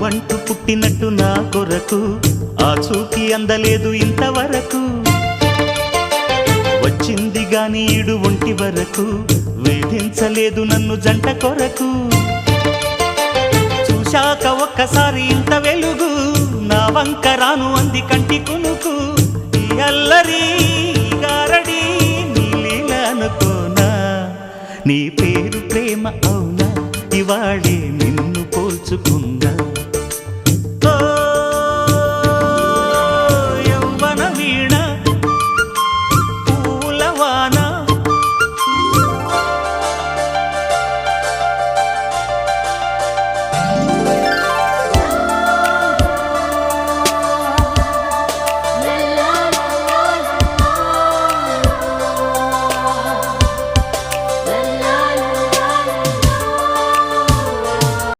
నావంటూ పుట్టినట్టు నా కొరకు ఆ చూకి అందలేదు ఇంతవరకు. వచ్చింది గాని ఈడు ఒంటి వరకు వేధించలేదు నన్ను జంట కొరకు. చూశాక ఒక్కసారి ఇంత వెలుగు నా వంక రాను అంది కంటి కునుకు. ఈ అల్లరి గారడి నీ లీల అనుకోనా, నీ పేరు ప్రేమ అవునా, ఇవాళే నిన్ను పోల్చుకున్నా.